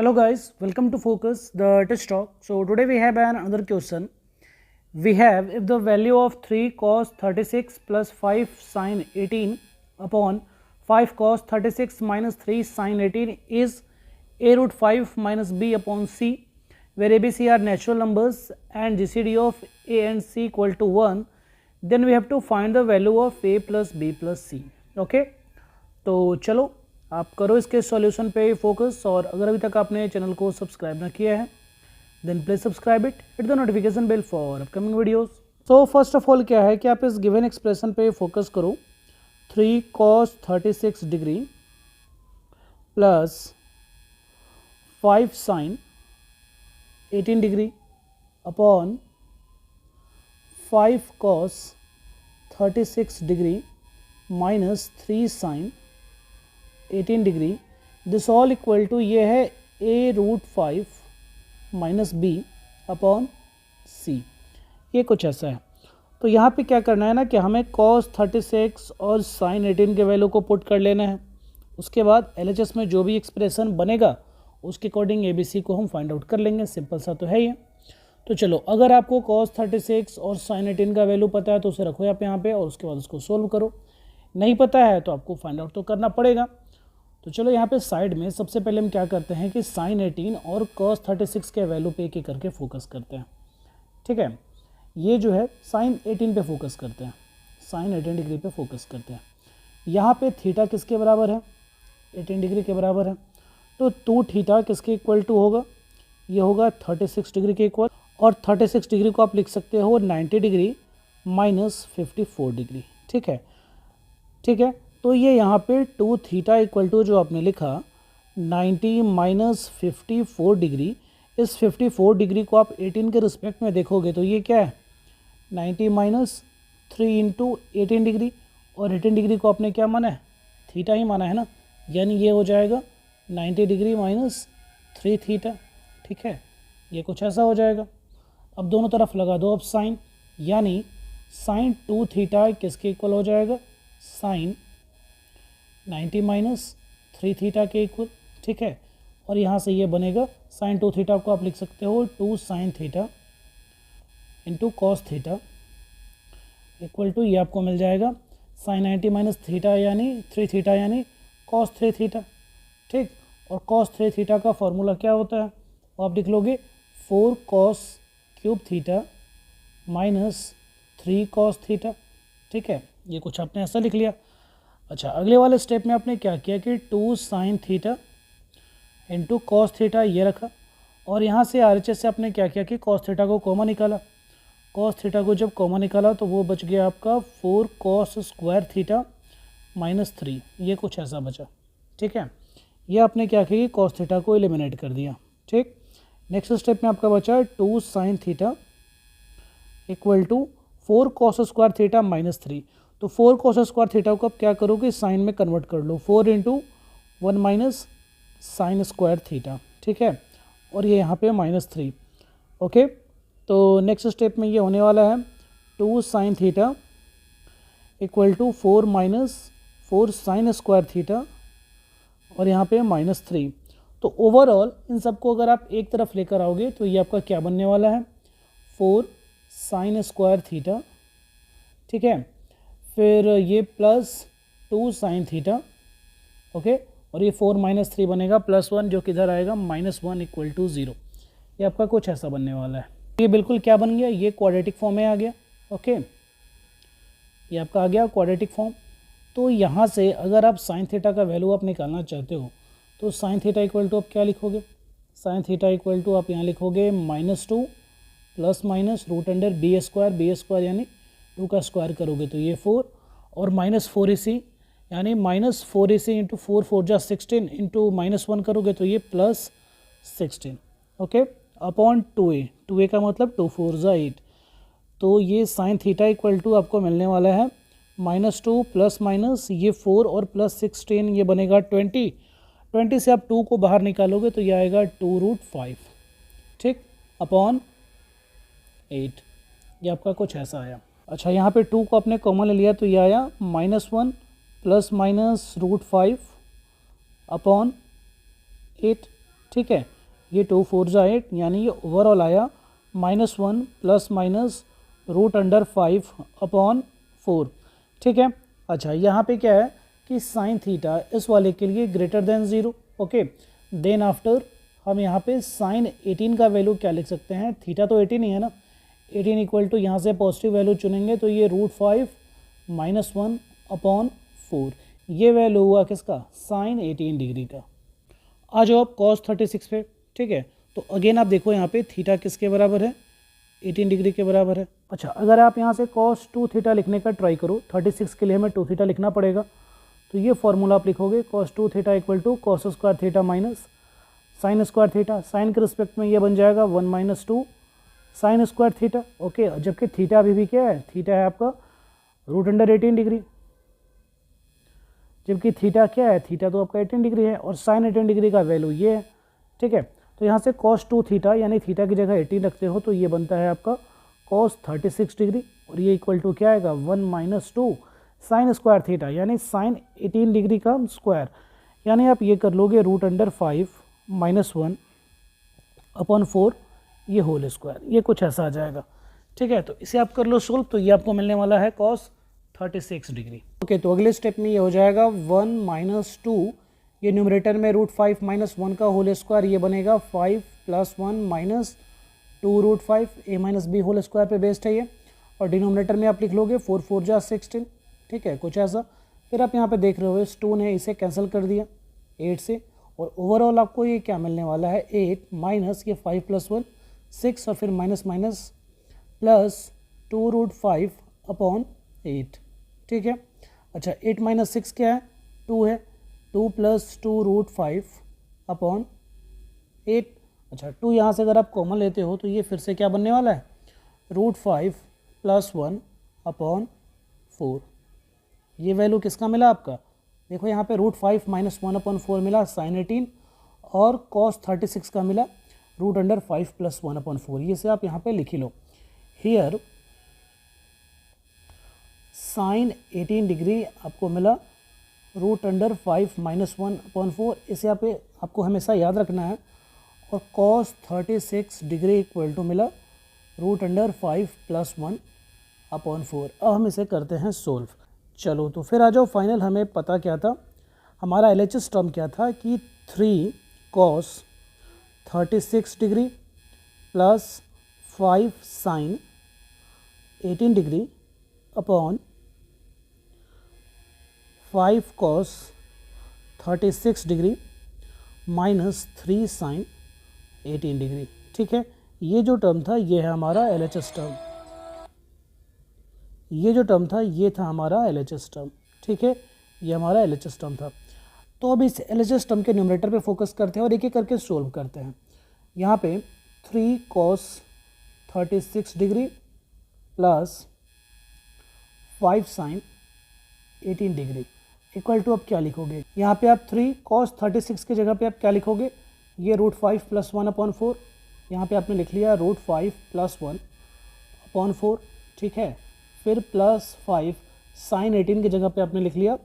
Hello guys, welcome to Focus, the test talk. So today we have another question. We have if the value of 3 cos 36 plus 5 sin 18 upon 5 cos 36 minus 3 sin 18 is a root 5 minus b upon c, where a, b, c are natural numbers and GCD of a and c equal to 1, then we have to find the value of a plus b plus c. Okay, तो चलो आप करो इसके solution पे focus. और अगर अभी तक आपने चैनल को सब्सक्राइब ना किया है then please subscribe it, hit the notification bell for upcoming videos. तो फर्स्ट ऑफ ऑल क्या है कि आप इस गिवन एक्सप्रेशन पे फोकस करो। 3 cos 36 degree plus 5 sin 18 degree upon 5 cos 36 degree minus 3 sin 18 degree, this all equal to ये है a root 5 minus b upon c. ये कुछ ऐसा है। तो यहाँ पे क्या करना है ना कि हमें cos 36 और sin 18 के वैल्यू को पुट कर लेना है। उसके बाद LHS में जो भी एक्सप्रेशन बनेगा उसके अकॉर्डिंग ABC को हम फाइंड आउट कर लेंगे। सिंपल सा तो है ये। तो चलो, अगर आपको cos 36 और sin 18 का वैल्यू पता है तो उसे रखो आप यहाँ पे और उसके बाद उसको सोल्व करो। नहीं पता है तो आपको फाइंड आउट तो करना पड़ेगा। तो चलो यहाँ पे साइड में सबसे पहले हम क्या करते हैं कि sin 18 और cos 36 के वैल्यू पे एक एक करके फोकस करते हैं। ठीक है, ये जो है sin 18 पे फोकस करते हैं, sin 18 डिग्री पे फोकस करते हैं। यहाँ पे थीटा किसके बराबर है? 18 डिग्री के बराबर है। तो 2 थीटा किसके इक्वल टू होगा? ये होगा 36 डिग्री के इक्वल। और 36 डिग्री को आप लिख सकते हो 90 डिग्री माइनस 54 डिग्री। ठीक है, ठीक है। तो ये यहाँ पे 2 थीटा इक्वल टू जो आपने लिखा 90 माइनस 54 डिग्री, इस 54 डिग्री को आप 18 के रिस्पेक्ट में देखोगे तो ये क्या है? 90 माइनस 3 इंटू 18 डिग्री, और 18 डिग्री को आपने क्या माना है? थीटा ही माना है ना, यानी ये हो जाएगा 90 डिग्री माइनस 3 थीटा। ठीक है, ये कुछ ऐसा हो जाएगा। अब दोनों तरफ लगा दो अब साइन, यानी साइन 2 थीटा किसके इक्वल हो जाएगा? साइन 90 माइनस 3 थीटा के इक्वल। ठीक है, और यहाँ से ये बनेगा साइन 2 थीटा को आप लिख सकते हो 2 sine theta into cos theta equal to, ये आपको मिल जाएगा साइन 90 माइनस थीटा यानी 3 थीटा यानी कॉस 3 थीटा। ठीक, और कॉस 3 थीटा का फॉर्मूला क्या होता है? वो आप लिख लोगे 4 cos cube theta minus 3 cos theta. ठीक है, ये कुछ आपने ऐसा लिख लिया। अच्छा, अगले वाले स्टेप में आपने क्या किया कि 2 sine theta into cos theta ये रखा, और यहाँ से RHS से आपने क्या किया कि कॉस थीटा को कॉमन निकाला। कॉस थीटा को जब कॉमन निकाला तो वो बच गया आपका 4 कॉस स्क्वायर थीटा माइनस 3, ये कुछ ऐसा बचा। ठीक है, ये आपने क्या किया कि कॉस थीटा को एलिमिनेट कर दिया। ठीक, नेक्स्ट स्टेप में आपका बचा 2 sine theta equal to 4 cos square theta minus 3। तो 4 कॉस स्क्वायर थीटा को आप क्या करोगे? साइन में कन्वर्ट कर लो, 4 into 1 minus sine square theta. ठीक है, और ये यहाँ पे माइनस 3। ओके, तो नेक्स्ट स्टेप में ये होने वाला है 2 sine theta equal to 4 minus 4 sine square theta, और यहाँ पे माइनस 3। तो ओवरऑल इन सबको अगर आप एक तरफ लेकर आओगे तो ये आपका क्या बनने वाला है? 4 साइन स्क्वायर थीटा। ठीक है, फिर ये प्लस 2 साइन थीटा। ओके, और ये 4 माइनस 3 बनेगा प्लस 1, जो किधर आएगा -1 इक्वल टू 0। ये आपका कुछ ऐसा बनने वाला है। ये बिल्कुल क्या बन गया? ये क्वाड्रेटिक फॉर्म में आ गया। ओके, ये आपका आ गया क्वाड्रेटिक फॉर्म। तो यहाँ से अगर आप साइन थीटा का वैल्यू आप निकालना चाहते हो तो साइन थीटा इक्वल टू आप क्या लिखोगे? साइन थीटा इक्वल टू आप यहाँ लिखोगे -2 plus minus root under b square यानी 2 का स्क्वायर करोगे तो ये 4, और -4AC यानी -4AC इंटू 4 4 जा 16 इंटू -1 करोगे तो ये प्लस 16। ओके, अपॉन 2A का मतलब 2 4 जा 8। तो ये साइन थीटा इक्वल टू आपको मिलने वाला है -2 प्लस माइनस ये 4 और प्लस 16, ये बनेगा 20 से आप 2 को बाहर निकालोगे तो ये आएगा 2 रूट 5। ठीक, अपॉन 8, ये आपका कुछ ऐसा आया। अच्छा, यहाँ पे 2 को आपने कॉमन ले लिया तो ये आया -1 प्लस माइनस रूट 5 अपॉन 8। ठीक है, ये 2 4 जा 8, यानी ये ओवरऑल आया -1 प्लस माइनस √5/4। ठीक है। अच्छा, यहाँ पे क्या है कि साइन थीटा इस वाले के लिए greater than 0। Okay, then after हम यहाँ पे साइन 18 का वैल्यू क्या लिख सकते हैं, थीटा तो 18 ही है ना, 18 इक्वल टू यहाँ से पॉजिटिव वैल्यू चुनेंगे तो ये √5 -1/4, ये वैल्यू हुआ किसका, साइन 18 डिग्री का। आ जाओ आप cos 36 पे। ठीक है, तो अगेन आप देखो यहाँ पे थीटा किसके बराबर है, 18 डिग्री के बराबर है। अच्छा, अगर आप यहाँ से cos 2 थीटा लिखने का ट्राई करो, 36 के लिए हमें 2 थीटा लिखना पड़ेगा, तो ये फॉर्मूला आप लिखोगे cos 2 theta equal to cos square theta minus sine square theta. Sine के रिस्पेक्ट में ये बन जाएगा 1 - 2 साइन स्क्वायर थीटा। ओके, जबकि थीटा अभी भी क्या है, थीटा है आपका √18 डिग्री, जबकि थीटा क्या है, थीटा तो आपका 18 डिग्री है और साइन 18 डिग्री का वैल्यू ये है। ठीक है, तो यहाँ से cos 2 थीटा यानी थीटा की जगह 18 रखते हो तो ये बनता है आपका cos 36 डिग्री, और ये इक्वल टू क्या आएगा, 1 - 2 साइन स्क्वायर थीटा यानी साइन 18 डिग्री का स्क्वायर, यानी आप ये कर लोगे √5 -1/4 ये होल स्क्वायर, ये कुछ ऐसा आ जाएगा। ठीक है, तो इसे आप कर लो सोल्व, तो ये आपको मिलने वाला है cos 36 डिग्री। ओके, तो अगले स्टेप में ये हो जाएगा 1 - 2, ये न्यूमरेटर में √5 - 1 का होल स्क्वायर, ये बनेगा 5 + 1 - 2√5 a - b होल स्क्वायर पे बेस्ड है ये, और डिनोमिनेटर में आप लिख लोगे 4 4 जा 16। ठीक है, कुछ ऐसा। फिर आप यहाँ पे देख रहे हो इस 2 ने इसे कैंसिल कर दिया 8 से, और ओवरऑल आपको ये क्या मिलने वाला है, 8 माइनस ये 5 + 1 6, और फिर माइनस माइनस प्लस 2√5/8। ठीक है। अच्छा, 8 - 6 क्या है, 2 है, 2 + 2√5/8। अच्छा, 2 यहाँ से अगर आप कॉमन लेते हो तो ये फिर से क्या बनने वाला है, √5 + 1/4। ये वैल्यू किसका मिला आपका, देखो यहाँ पे √5 - 1/4 मिला साइन 18, और cos 36 का मिला √5 + 1/4। ये से आप यहाँ पे लिख ही लो, हियर साइन 18 डिग्री आपको मिला √5 - 1/4, इसे आपको हमेशा याद रखना है, और cos 36 डिग्री इक्वल टू मिला √5 + 1/4। अब हम इसे करते हैं सोल्व। चलो, तो फिर आ जाओ फाइनल, हमें पता क्या था, हमारा LHS टर्म क्या था कि 3 cos 36 degree plus 5 sine 18 degree upon 5 cos 36 degree minus 3 sine 18 degree. ठीक है, ये जो टर्म था ये है हमारा LHS टर्म, ये जो टर्म था ये था हमारा LHS टर्म। ठीक है, ये हमारा LHS टर्म था। तो अब इस LHS टर्म के न्यूमरेटर पे फोकस करते हैं और एक एक करके सोल्व करते हैं। यहाँ पे 3 cos 36 degree plus 5 sine 18 degree equal to, अब क्या लिखोगे, यहाँ पे आप 3 cos 36 की जगह पे आप क्या लिखोगे, ये √5 + 1/4, यहाँ पे आपने लिख लिया √5 + 1/4। ठीक है, फिर प्लस 5 साइन 18 की जगह पे आपने लिख लिया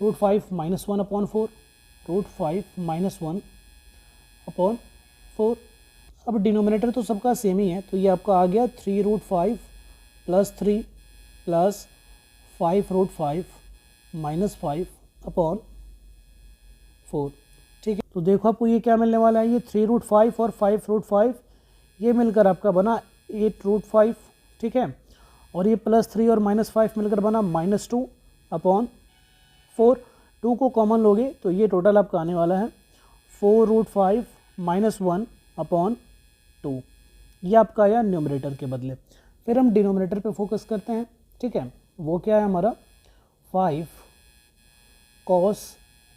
√5 - 1/4, √5 - 1/4। अब डिनोमिनेटर तो सबका सेम ही है, तो ये आपका आ गया 3√5 + 3 प्लस 5√5 - 5/4। ठीक है, तो देखो आपको ये क्या मिलने वाला है, ये 3√5 और 5√5 ये मिलकर आपका बना 8√5। ठीक है, और ये +3 और -5 मिलकर बना -2/4। 2 को कॉमन लोगे तो ये टोटल आपका आने वाला है 4√5 - 1/2। ये आपका आया न्यूमरेटर के बदले। फिर हम डिनोमिनेटर पे फोकस करते हैं। ठीक है, वो क्या है हमारा 5 cos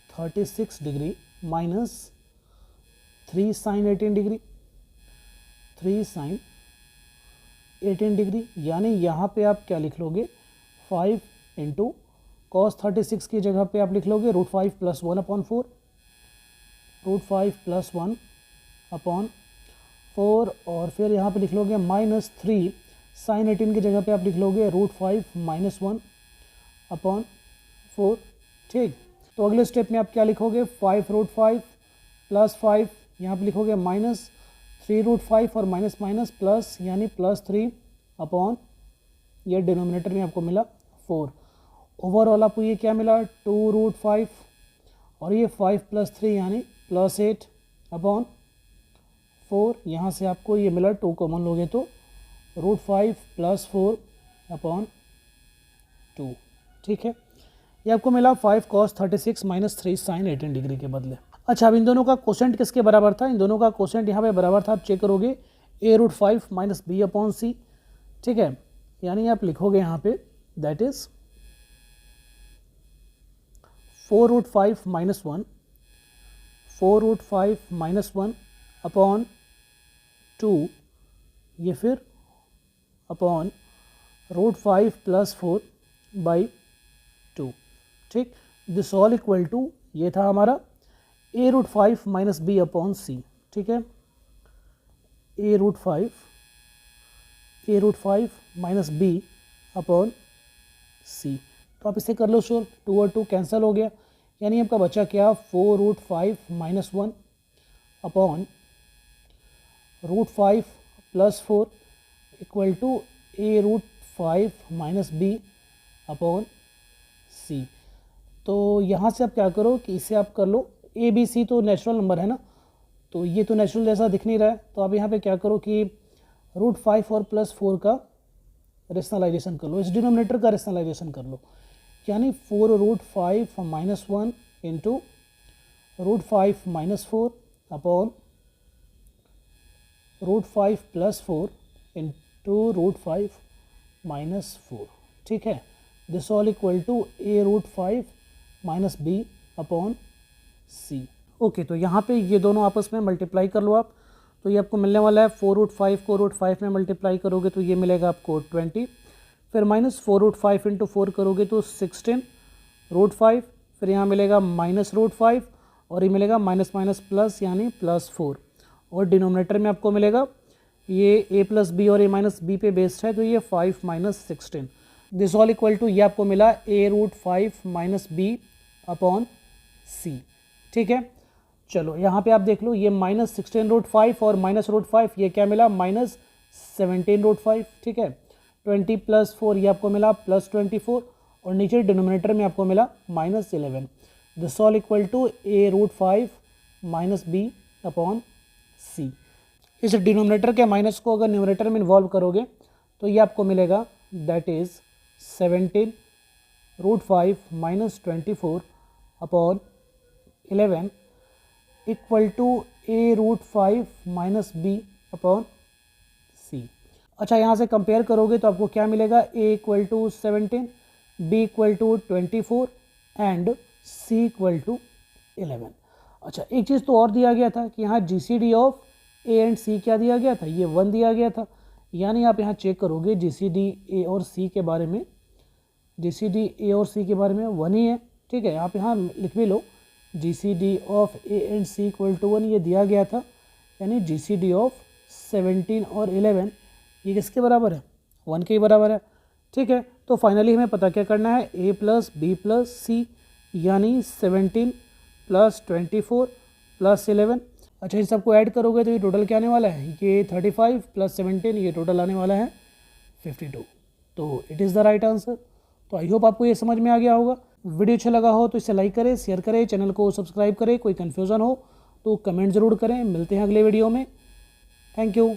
36 degree minus 3 sine 18 degree, 3 sine 18 degree, यानी यहाँ पे आप क्या लिख लोगे, 5 × cos 36 की जगह पे आप लिख लोगे √5 + 1/4, √5 + 1/4, और फिर यहाँ पे लिख लोगे -3 साइन 18 की जगह पे आप लिख लोगे √5 - 1/4। ठीक, तो अगले स्टेप में आप क्या लिखोगे, 5√5 + 5 यहाँ पे लिखोगे -3√5 और माइनस माइनस प्लस यानी +3 अपॉन ये डिनोमिनेटर में आपको मिला 4। ओवरऑल आपको ये क्या मिला 2√5 और ये 5 + 3 यानी +8 अपॉन 4। यहाँ से आपको ये मिला 2 कॉमन लोगे तो √5 + 4 अपॉन 2। ठीक है, ये आपको मिला 5 cos 36 - 3 sin 18 डिग्री के बदले। अच्छा, अब इन दोनों का कोसेंट किसके बराबर था? इन दोनों का कोसेंट यहाँ पे बराबर था, आप चेक करोगे a√5 - b/c। ठीक है, यानी आप लिखोगे यहाँ पे दैट इज 4√5 - 1 4√5 - 1 अपॉन 2, ये फिर अपॉन √5 + 4 बाई 2। ठीक, दिस ऑल इक्वल टू ये था हमारा a√5 - b/c। ठीक है, a√5 - b/c। तो आप इसे कर लो शोर, 2 और 2 कैंसिल हो गया, यानी आपका बचा क्या 4√5 - 1 upon √5 + 4 equal to a√5 - b/c। तो यहाँ से आप क्या करो कि इसे आप कर लो, ए बी सी तो नेचुरल नंबर है ना, तो ये तो नेचुरल जैसा दिख नहीं रहा है, तो आप यहाँ पे क्या करो कि √5 और +4 का रेशनलाइजेशन कर लो, इस डिनोमिनेटर का रेशनलाइजेशन कर लो, यानी 4√5 - 1 इंटू √5 - 4 अपॉन √5 + 4 इंटू √5 - 4। ठीक है, this all equal to a√5 - b/c। Okay, तो यहाँ पे ये दोनों आपस में मल्टीप्लाई कर लो आप, तो ये आपको मिलने वाला है 4√5 को √5 में मल्टीप्लाई करोगे तो ये मिलेगा आपको 20, फिर -4√5 इंटू 4 करोगे तो 16 √5, फिर यहाँ मिलेगा -√5 और ये मिलेगा माइनस माइनस प्लस यानी +4, और डिनोमिनेटर में आपको मिलेगा ये a + b और a - b पे बेस्ड है तो ये 5 - 16। दिस ऑल इक्वल टू ये आपको मिला a√5 - b/c। ठीक है, चलो यहाँ पे आप देख लो, ये -16√5 और -√5 ये क्या मिला -17√5। ठीक है, 20 + 4 ये आपको मिला +24 और नीचे डिनोमिनेटर में आपको मिला -11। This all equal to a√5 - b/c। इस डिनोमिनेटर के माइनस को अगर न्यूमरेटर में इन्वॉल्व करोगे तो ये आपको मिलेगा that is 17√5 - 24 upon 11 equal to a√5 - b/c। अच्छा, यहाँ से कंपेयर करोगे तो आपको क्या मिलेगा, a equal to 17, b equal to 24 and c equal to 11। अच्छा, एक चीज़ तो और दिया गया था कि यहाँ GCD of a and c क्या दिया गया था, ये 1 दिया गया था, यानी आप यहाँ चेक करोगे GCD a और c के बारे में, GCD a और c के बारे में 1 ही है। ठीक है, आप यहाँ लिख भी लो GCD of a and c equal to 1 ये दिया गया था, यानी GCD ऑफ 17 और 11 ये किसके बराबर है, 1 के ही बराबर है। ठीक है, तो फाइनली हमें पता क्या करना है, a + b + c यानी 17 + 24 + 11। अच्छा, इन सबको ऐड करोगे तो ये टोटल क्या आने वाला है, ये 35 + 17 ये टोटल आने वाला है 52। तो it is the right answer. तो आई होप आपको ये समझ में आ गया होगा। वीडियो अच्छा लगा हो तो इसे लाइक करें, शेयर करें, चैनल को सब्सक्राइब करें, कोई कन्फ्यूज़न हो तो कमेंट ज़रूर करें। मिलते हैं अगले वीडियो में, थैंक यू।